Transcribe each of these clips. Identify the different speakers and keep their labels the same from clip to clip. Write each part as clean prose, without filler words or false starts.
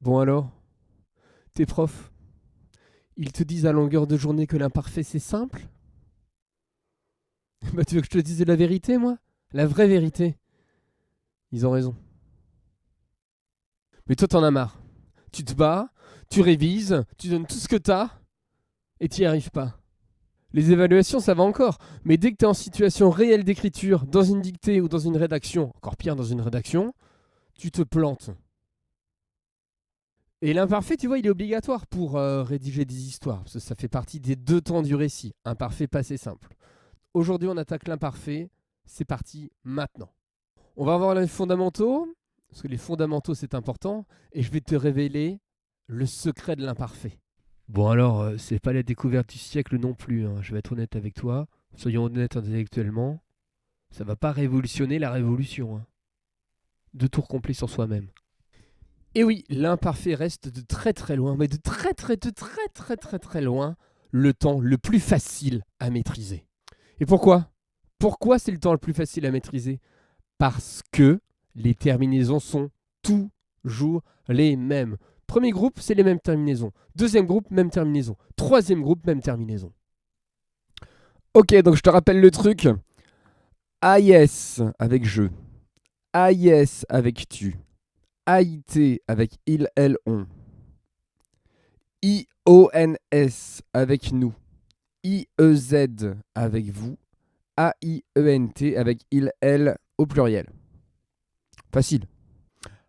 Speaker 1: Bon alors, tes profs, ils te disent à longueur de journée que l'imparfait c'est simple? Bah tu veux que je te dise la vérité, moi? La vraie vérité. Ils ont raison. Mais toi t'en as marre. Tu te bats, tu révises, tu donnes tout ce que t'as, et t'y arrives pas. Les évaluations ça va encore, mais dès que t'es en situation réelle d'écriture, dans une dictée ou dans une rédaction, encore pire dans une rédaction, tu te plantes. Et l'imparfait, tu vois, il est obligatoire pour rédiger des histoires, parce que ça fait partie des deux temps du récit, imparfait, passé simple. Aujourd'hui, on attaque l'imparfait. C'est parti maintenant. On va voir les fondamentaux, parce que les fondamentaux, c'est important, et je vais te révéler le secret de l'imparfait. Bon alors, c'est pas la découverte du siècle non plus, hein. Je vais être honnête avec toi. Soyons honnêtes intellectuellement. Ça va pas révolutionner la révolution, hein. Deux tours complets sur soi-même. Et oui, l'imparfait reste de très très loin, mais de très loin, le temps le plus facile à maîtriser. Et pourquoi? Pourquoi c'est le temps le plus facile à maîtriser? Parce que les terminaisons sont toujours les mêmes. Premier groupe, c'est les mêmes terminaisons. Deuxième groupe, même terminaison. Troisième groupe, même terminaison. Ok, donc je te rappelle le truc. AIS avec je. AIS avec tu. AIT avec il, elle, on. IONS avec nous. IEZ avec vous. AIENT avec il, elle au pluriel. Facile.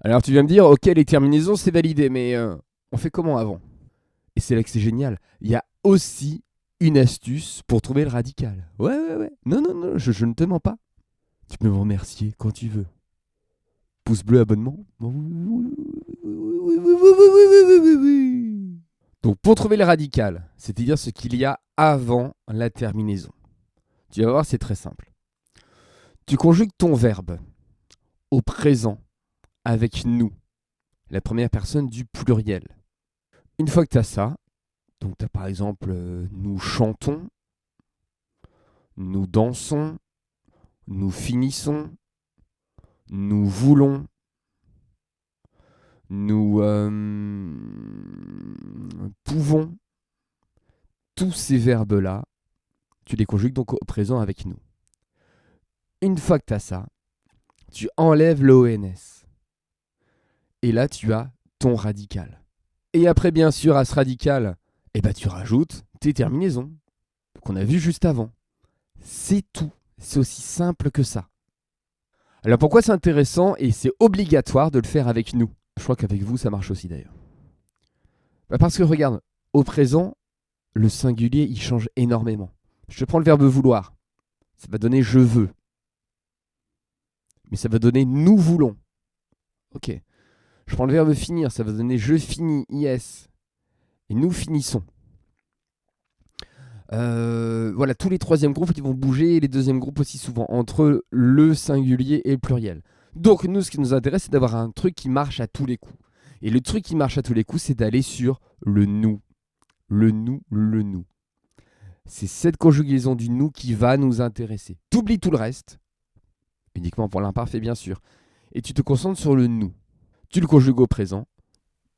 Speaker 1: Alors tu viens me dire, ok, les terminaisons c'est validé, mais on fait comment avant? Et c'est là que c'est génial. Il y a aussi une astuce pour trouver le radical. Ouais, ouais, ouais. Non, non, non, je ne te mens pas. Tu peux me remercier quand tu veux. Pouce bleu, abonnement. Donc pour trouver le radical, c'est-à-dire ce qu'il y a avant la terminaison, tu vas voir, c'est très simple. Tu conjugues ton verbe au présent avec nous, la première personne du pluriel. Une fois que tu as ça, donc tu as par exemple nous chantons, nous dansons, nous finissons, nous voulons, nous pouvons. Tous ces verbes-là, tu les conjugues donc au présent avec nous. Une fois que tu as ça, tu enlèves l'ONS. Et là, tu as ton radical. Et après, bien sûr, à ce radical, eh ben, tu rajoutes tes terminaisons qu'on a vues juste avant. C'est tout. C'est aussi simple que ça. Alors pourquoi c'est intéressant et c'est obligatoire de le faire avec nous? Je crois qu'avec vous, ça marche aussi d'ailleurs. Bah parce que regarde, au présent, le singulier, il change énormément. Je te prends le verbe vouloir. Ça va donner je veux. Mais ça va donner nous voulons. Ok. Je prends le verbe finir. Ça va donner je finis, IS. Et nous finissons. Voilà, tous les troisièmes groupes ils vont bouger et les deuxièmes groupes aussi souvent entre le singulier et le pluriel. Donc nous, ce qui nous intéresse, c'est d'avoir un truc qui marche à tous les coups. Et le truc qui marche à tous les coups, c'est d'aller sur le nous. Le nous, le nous. C'est cette conjugaison du nous qui va nous intéresser. T'oublies tout le reste, uniquement pour l'imparfait bien sûr, et tu te concentres sur le nous. Tu le conjugues au présent,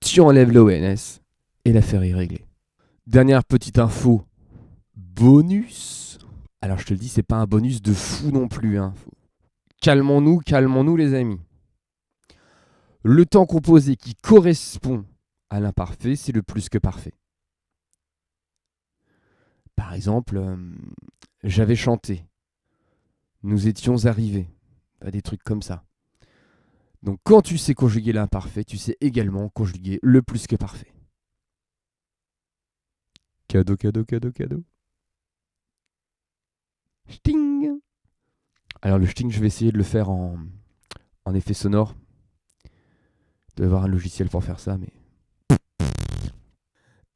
Speaker 1: tu enlèves l'ONS et l'affaire est réglée. Dernière petite info, bonus. Alors je te le dis, c'est pas un bonus de fou non plus, hein. Calmons-nous les amis. Le temps composé qui correspond à l'imparfait, c'est le plus que parfait. Par exemple, j'avais chanté, nous étions arrivés, des trucs comme ça. Donc quand tu sais conjuguer l'imparfait, tu sais également conjuguer le plus que parfait. Cadeau, cadeau, cadeau, cadeau. Sting. Alors le sting, je vais essayer de le faire en effet sonore. Il doit y avoir un logiciel pour faire ça, mais...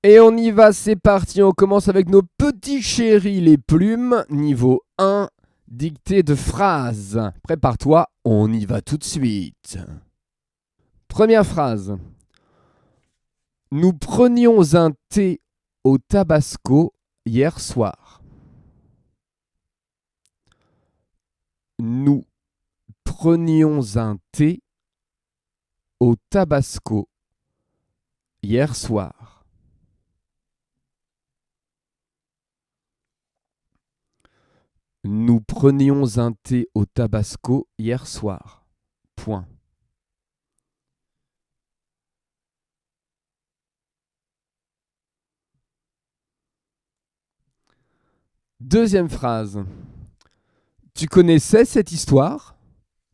Speaker 1: Et on y va, c'est parti, on commence avec nos petits chéris, les plumes, niveau 1, dictée de phrases. Prépare-toi, on y va tout de suite. Première phrase. Nous prenions un thé au tabasco hier soir. Nous prenions un thé au tabasco hier soir. Nous prenions un thé au tabasco hier soir. Point. Deuxième phrase. Tu connaissais cette histoire?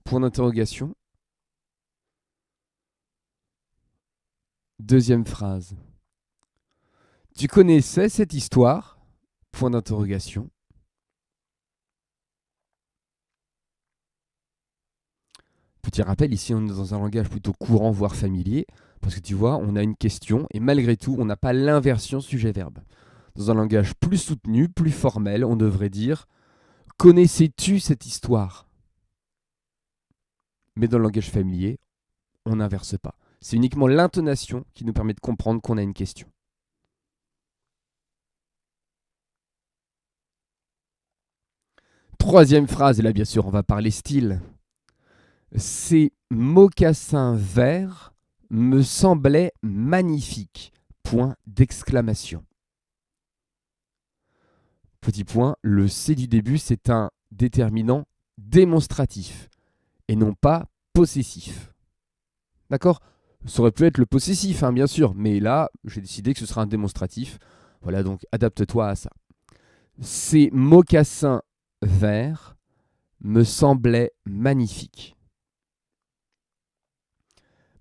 Speaker 1: Point d'interrogation. Deuxième phrase. Tu connaissais cette histoire? Point d'interrogation. Petit rappel, ici on est dans un langage plutôt courant, voire familier, parce que tu vois, on a une question et malgré tout, on n'a pas l'inversion sujet-verbe. Dans un langage plus soutenu, plus formel, on devrait dire « Connaissais-tu cette histoire ?» Mais dans le langage familier, on n'inverse pas. C'est uniquement l'intonation qui nous permet de comprendre qu'on a une question. Troisième phrase, et là bien sûr on va parler style. Ces mocassins verts me semblaient magnifiques. Point d'exclamation. Petit point, le C du début, c'est un déterminant démonstratif et non pas possessif. D'accord? Ça aurait pu être le possessif, hein, bien sûr, mais là, j'ai décidé que ce sera un démonstratif. Voilà, donc adapte-toi à ça. Ces mocassins verts me semblaient magnifiques.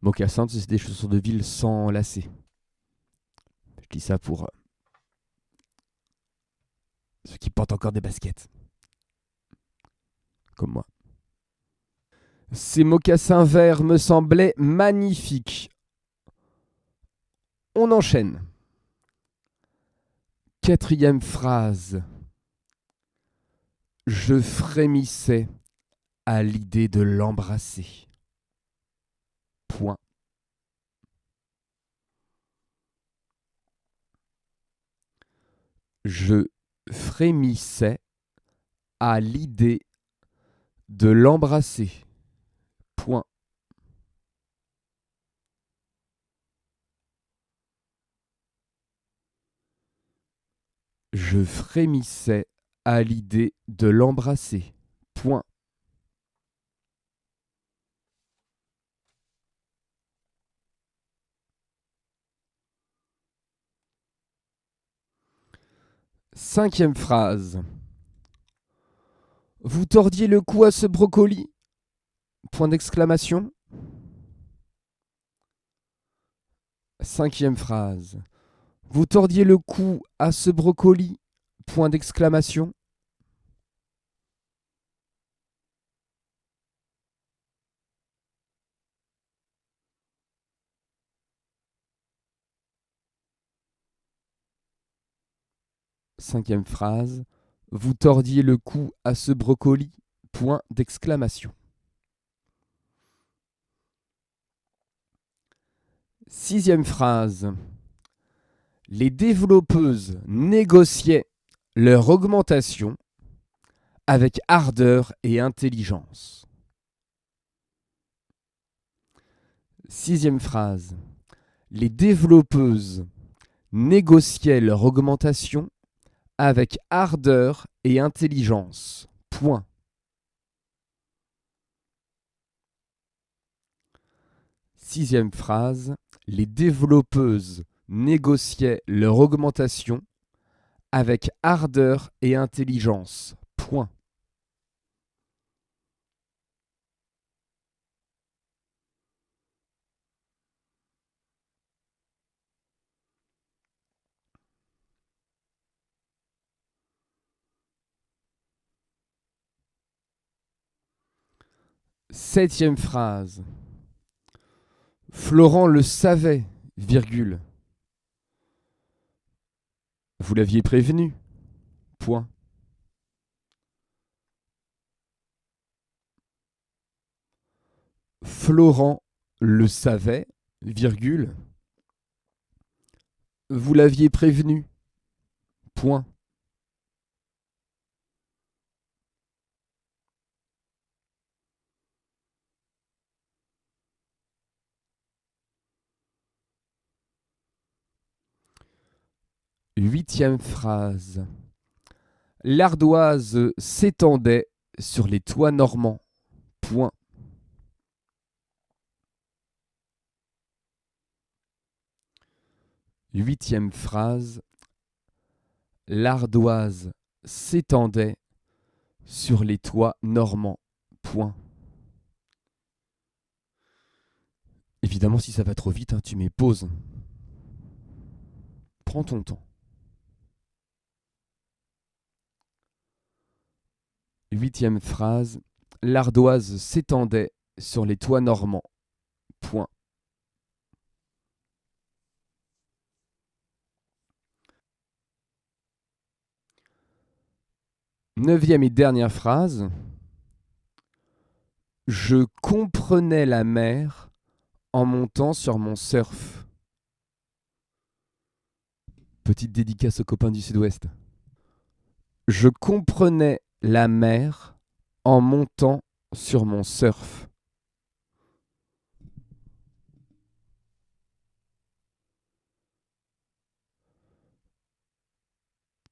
Speaker 1: Mocassins, c'est des chaussures de ville sans lacets. Je dis ça pour ceux qui portent encore des baskets. Comme moi. Ces mocassins verts me semblaient magnifiques. On enchaîne. Quatrième phrase. Je frémissais à l'idée de l'embrasser. Point. Je frémissais à l'idée de l'embrasser. Point. Je frémissais à l'idée de l'embrasser. Point. Cinquième phrase. Vous tordiez le cou à ce brocoli? Point d'exclamation. Cinquième phrase. Vous tordiez le cou à ce brocoli? Point d'exclamation. Cinquième phrase. Vous tordiez le cou à ce brocoli? Point d'exclamation. Sixième phrase. Les développeuses négociaient leur augmentation avec ardeur et intelligence. Sixième phrase. Les développeuses négociaient leur augmentation avec ardeur et intelligence. Point. Sixième phrase. Les développeuses négociaient leur augmentation avec ardeur et intelligence. Point. Septième phrase. Florent le savait, virgule. Vous l'aviez prévenu. Point. Florent le savait, virgule. Vous l'aviez prévenu. Point. 8e phrase. L'ardoise s'étendait sur les toits normands. Point. 8e phrase. L'ardoise s'étendait sur les toits normands. Point. Évidemment, si ça va trop vite, tu mets pause. Prends ton temps. 8e phrase. L'ardoise s'étendait sur les toits normands. Point. 9e et dernière phrase. Je comprenais la mer en montant sur mon surf. Petite dédicace aux copains du Sud-Ouest. Je comprenais la mer en montant sur mon surf.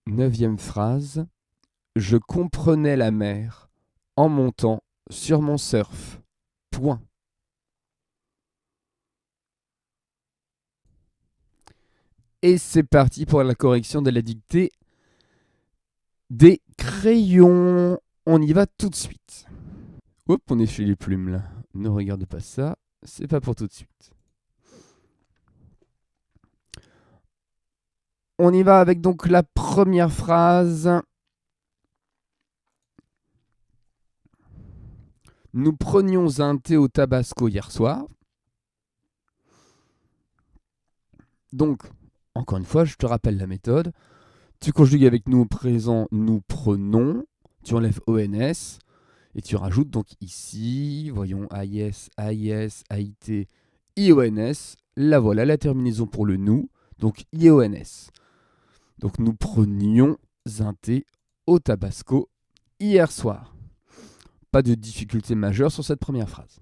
Speaker 1: Neuvième phrase. Je comprenais la mer en montant sur mon surf. Point. Et c'est parti pour la correction de la dictée des crayons. On y va tout de suite. Hop, on est chez les plumes là. Ne regarde pas ça, c'est pas pour tout de suite. On y va avec donc la première phrase. Nous prenions un thé au tabasco hier soir. Donc, encore une fois, je te rappelle la méthode. Tu conjugues avec nous au présent, nous prenons. Tu enlèves ONS. Et tu rajoutes donc ici, voyons, AIS, AIS, AIT, IONS. Là voilà, la terminaison pour le nous. Donc IONS. Donc nous prenions un thé au tabasco hier soir. Pas de difficulté majeure sur cette première phrase.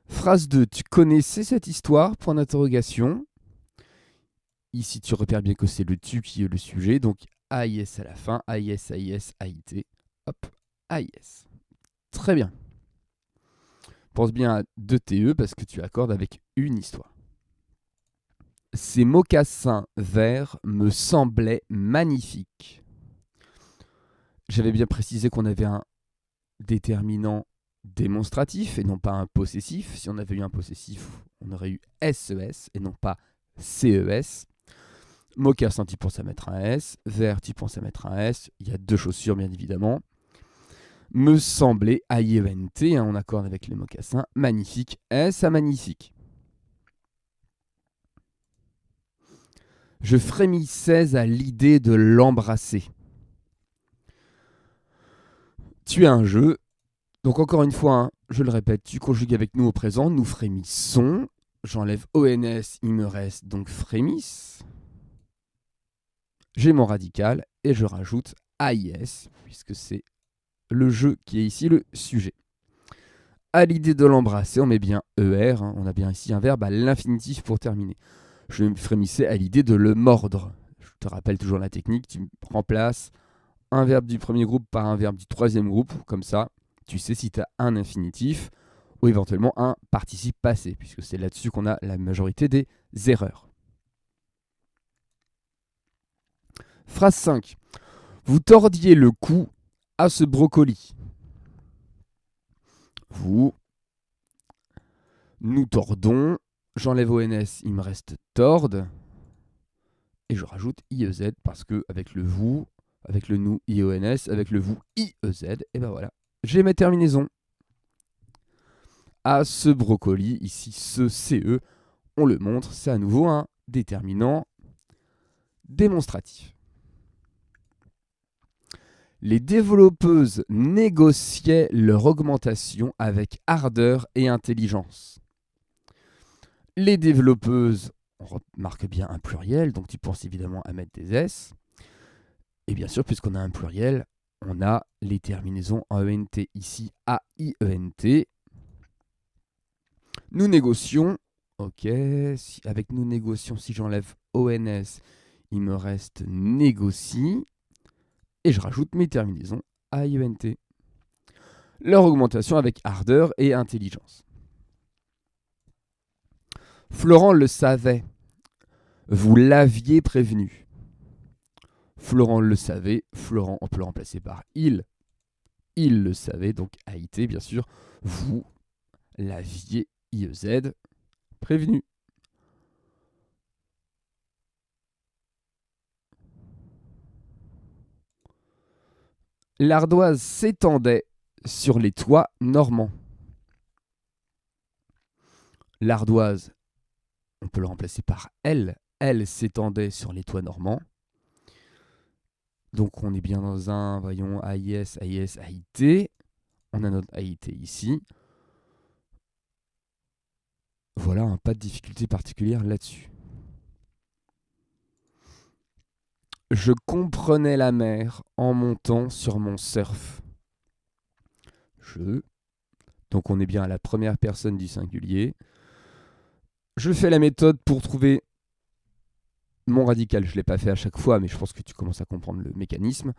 Speaker 1: Phrase 2. Tu connaissais cette histoire? Point d'interrogation. Ici, tu repères bien que c'est le tu qui est le sujet. Donc AIS à la fin. AIS, AIS, AIT. Hop, AIS. Très bien. Pense bien à 2 TE parce que tu accordes avec une histoire. Ces mocassins verts me semblaient magnifiques. J'avais bien précisé qu'on avait un déterminant démonstratif et non pas un possessif. Si on avait eu un possessif, on aurait eu SES et non pas CES. Mocassin, tu penses à mettre un S. Vert, tu penses à mettre un S. Il y a 2 chaussures, bien évidemment. Me semblait, AIENT, on accorde avec les mocassins. Magnifique, S à magnifique. Je frémissais à l'idée de l'embrasser. Tu as un jeu. Donc encore une fois, je le répète, tu conjugues avec nous au présent. Nous frémissons. J'enlève ONS, il me reste donc frémisse. J'ai mon radical et je rajoute AIS, puisque c'est le jeu qui est ici le sujet. À l'idée de l'embrasser, on met bien ER. On a bien ici un verbe à l'infinitif pour terminer. Je frémissais à l'idée de le mordre. Je te rappelle toujours la technique, tu remplaces un verbe du premier groupe par un verbe du troisième groupe, comme ça, tu sais si tu as un infinitif ou éventuellement un participe passé, puisque c'est là-dessus qu'on a la majorité des erreurs. Phrase 5. Vous tordiez le cou à ce brocoli. Vous. Nous tordons. J'enlève ONS, il me reste torde. Et je rajoute IEZ parce que avec le vous, avec le nous IONS, avec le vous IEZ, et ben voilà. J'ai mes terminaisons. À ce brocoli, ici ce CE, on le montre, c'est à nouveau un déterminant démonstratif. Les développeuses négociaient leur augmentation avec ardeur et intelligence. Les développeuses, on remarque bien un pluriel, donc tu penses évidemment à mettre des S. Et bien sûr, puisqu'on a un pluriel, on a les terminaisons AENT ici, AIENT. Nous négocions, ok, avec nous négocions, si j'enlève ONS, il me reste négocie. Et je rajoute mes terminaisons AIENT. Leur augmentation avec ardeur et intelligence. Florent le savait. Vous l'aviez prévenu. Florent le savait. Florent, on peut le remplacer par il. Il le savait, donc AIT, bien sûr. Vous l'aviez, IEZ, prévenu. L'ardoise s'étendait sur les toits normands. L'ardoise, on peut le remplacer par elle. Elle s'étendait sur les toits normands. Donc on est bien dans un, voyons, AIS, AIS, AIT. On a notre AIT ici. Voilà, pas de difficulté particulière là-dessus. Je comprenais la mer en montant sur mon surf. Donc on est bien à la première personne du singulier. Je fais la méthode pour trouver mon radical. Je ne l'ai pas fait à chaque fois, mais je pense que tu commences à comprendre le mécanisme.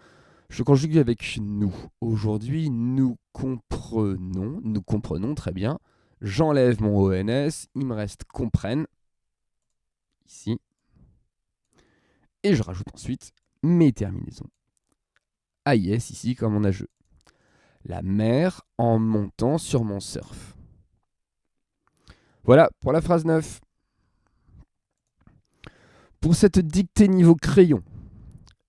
Speaker 1: Je conjugue avec nous. Aujourd'hui, nous comprenons très bien. J'enlève mon ONS, il me reste comprenne, ici. Et je rajoute ensuite mes terminaisons. AIS ici, comme on a jeu. La mer en montant sur mon surf. Voilà pour la phrase 9. Pour cette dictée niveau crayon,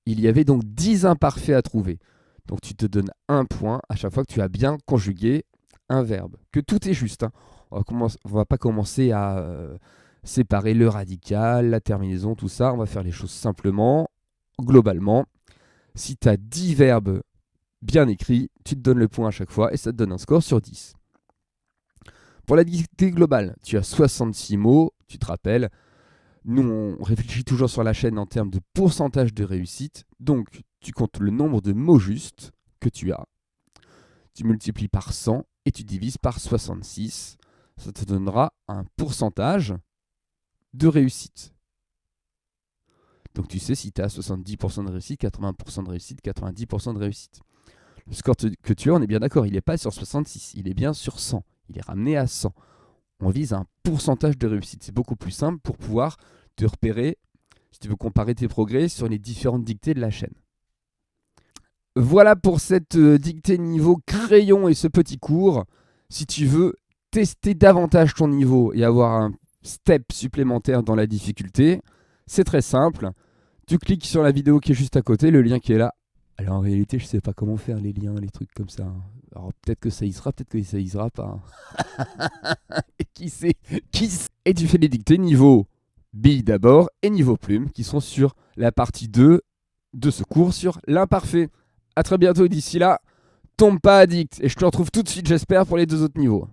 Speaker 1: il y avait donc 10 imparfaits à trouver. Donc tu te donnes un point à chaque fois que tu as bien conjugué un verbe. Que tout est juste. Hein. On va pas commencer à séparer le radical, la terminaison, tout ça. On va faire les choses simplement, globalement. Si tu as 10 verbes bien écrits, tu te donnes le point à chaque fois et ça te donne un score sur 10. Pour la dictée globale, tu as 66 mots, tu te rappelles. Nous, on réfléchit toujours sur la chaîne en termes de pourcentage de réussite. Donc, tu comptes le nombre de mots justes que tu as. Tu multiplies par 100 et tu divises par 66. Ça te donnera un pourcentage de réussite. Donc, tu sais si tu as 70% de réussite, 80% de réussite, 90% de réussite. Le score que tu as, on est bien d'accord, il n'est pas sur 66, il est bien sur 100. Il est ramené à 100. On vise un pourcentage de réussite. C'est beaucoup plus simple pour pouvoir te repérer, si tu veux comparer tes progrès sur les différentes dictées de la chaîne. Voilà pour cette dictée niveau crayon et ce petit cours. Si tu veux tester davantage ton niveau et avoir un step supplémentaire dans la difficulté, c'est très simple. Tu cliques sur la vidéo qui est juste à côté, le lien qui est là. Alors en réalité, je ne sais pas comment faire les liens, les trucs comme ça. Alors peut-être que ça y sera, peut-être que ça y sera pas. Et qui sait. Et tu fais les dictées niveau billes d'abord et niveau plume qui sont sur la partie 2 de ce cours sur l'imparfait. A très bientôt, d'ici là, tombe pas addict. Et je te retrouve tout de suite, j'espère, pour les 2 autres niveaux.